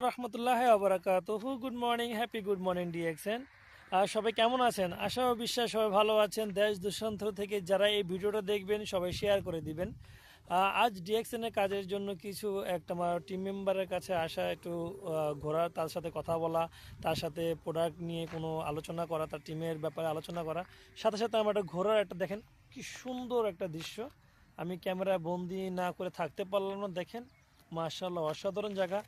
রহমতুল্লাহ আবরাকাতুহু। Good morning, happy good morning DXN. সবাই কেমন আছেন? আশা ও বিশ্বাস সবাই ভালো আছেন। দেশ দেশান্তর থেকে যারা এই ভিডিওটা দেখবেন সবাই শেয়ার করে দিবেন। আজ ডিএক্সএনের কাজের জন্য কিছু একটা আমার টিম মেম্বারের কাছে আসা, একটু ঘোরা, তার সাথে কথা বলা, তার সাথে প্রোডাক্ট নিয়ে কোনো আলোচনা করা, তার টিমের ব্যাপারে আলোচনা করা, সাথে সাথে আমার একটা ঘোরার একটা দেখেন কি সুন্দর একটা দৃশ্য। আমি ক্যামেরা বন্দি না করে থাকতে পারলাম না। দেখেন মাশাআল্লাহ, অসাধারণ জায়গা।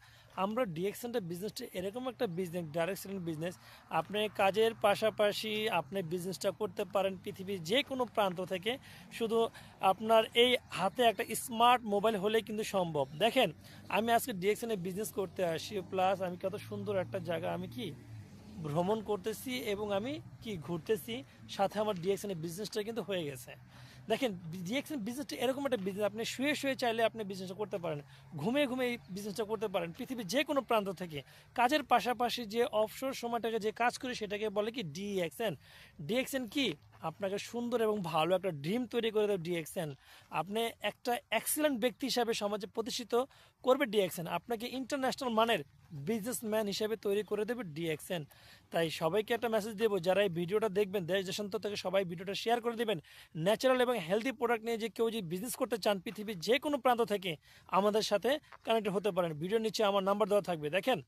আমরা ডিএক্সএনটা বিজনেসটা এরকম একটা বিজনেস, ডাইরেক্ট সেলিং বিজনেস। আপনি কাজের পাশাপাশি আপনি বিজনেসটা করতে পারেন পৃথিবীর যে কোনো প্রান্ত থেকে। শুধু আপনার এই হাতে একটা স্মার্ট মোবাইল হলেই কিন্তু সম্ভব। দেখেন, আমি আজকে ডিএক্সএনে বিজনেস করতে আসি, প্লাস আমি কত সুন্দর একটা জায়গা আমি কি ভ্রমণ করতেছি এবং আমি কি ঘুরতেছি, সাথে আমার ডিএক্সএনের বিজনেসটা কিন্তু হয়ে গেছে। দেখেন, ডিএক্সএন বিজনেসটা এরকম একটা বিজনেস, আপনি শুয়ে শুয়ে চাইলে আপনি বিজনেসটা করতে পারেন, ঘুমিয়ে ঘুমিয়ে এই বিজনেসটা করতে পারেন পৃথিবীর যে কোনো প্রান্ত থেকে। কাজের পাশাপাশি যে অবসর সময়টাকে যে কাজ করি সেটাকে বলে কি ডিএক্সএন। ডিএক্সএন কি আপনাকে সুন্দর এবং ভালো একটা ড্রিম তৈরি করে দেবে ডিএক্সএন। আপনি একটা এক্সিলেন্ট ব্যক্তি হিসাবে সমাজে প্রতিষ্ঠিত করবে ডিএক্সএন, আপনাকে ইন্টারন্যাশনাল মানের বিজনেসম্যান হিসেবে তৈরি করে দেবে ডিএক্সএন। তাই সবাইকে একটা মেসেজ দেবো, যারা এই ভিডিওটা দেখবেন দেশ দেশান্তর থেকে সবাই ভিডিওটা শেয়ার করে দেবেন। ন্যাচারাল এবং হেলদি প্রোডাক্ট নিয়ে যে কেউ যদি বিজনেস করতে চান পৃথিবীর যে কোনো প্রান্ত থেকে আমাদের সাথে কানেক্ট হতে পারেন। ভিডিওর নিচে আমার নাম্বার দেওয়া থাকবে। দেখেন,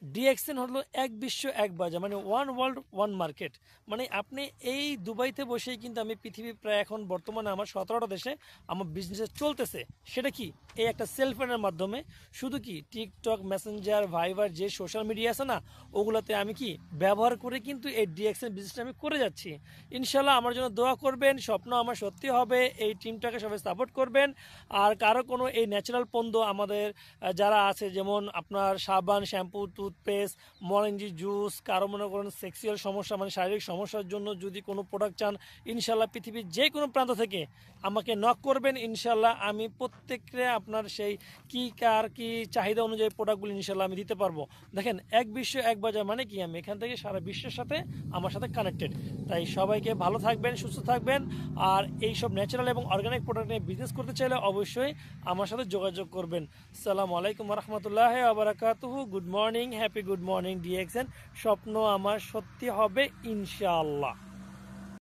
ডিএক্সএন হলো এক বিশ্ব এক বাজার, মানে ওয়ান ওয়ার্ল্ড ওয়ান মার্কেট। মানে আপনি এই দুবাইতে বসেই কিন্তু আমি পৃথিবীর প্রায় এখন বর্তমানে আমার 17টা দেশে আমার বিজনেস চলতেছে। সেটা কি এই একটা সেলফোনের মাধ্যমে। শুধু কি টিকটক, মেসেঞ্জার, ভাইবার যে সোশ্যাল মিডিয়া আছে না, ওগুলোতে আমি কি ব্যবহার করে কিন্তু এই ডিএক্সএন বিজনেসটা আমি করে যাচ্ছি। ইনশাল্লাহ আমার জন্য দোয়া করবেন, স্বপ্ন আমার সত্যি হবে। এই টিমটাকে সবাই সাপোর্ট করবেন। আর কারো কোনো এই ন্যাচারাল পণ্য আমাদের যারা আছে, যেমন আপনার সাবান, শ্যাম্পু, টুথপেস্ট, মরেঞ্জি জুস, কারো মনে করেন সেক্সুয়াল সমস্যা মানে শারীরিক সমস্যার জন্য যদি কোনো প্রোডাক্ট চান, ইনশাল্লাহ পৃথিবীর যে কোনো প্রান্ত থেকে আমাকে নক করবেন। ইনশাল্লাহ আমি প্রত্যেককে আপনার সেই কি কার কি চাহিদা অনুযায়ী প্রোডাক্টগুলো ইনশাল্লাহ আমি দিতে পারবো। দেখেন, এক বিশ্ব এক বাজার মানে কি আমি এখান থেকে সারা বিশ্বের সাথে আমার সাথে কানেক্টেড। তাই সবাইকে ভালো থাকবেন, সুস্থ থাকবেন। আর এই সব ন্যাচারাল এবং অর্গানিক প্রোডাক্ট নিয়ে বিজনেস করতে চাইলে অবশ্যই আমার সাথে যোগাযোগ করবেন। আসসালামু আলাইকুম রহমতুল্লাহ আবরাকাতুহু। Good morning, happy good morning DXN. স্বপ্ন আমার সত্যি হবে ইনশাআল্লাহ।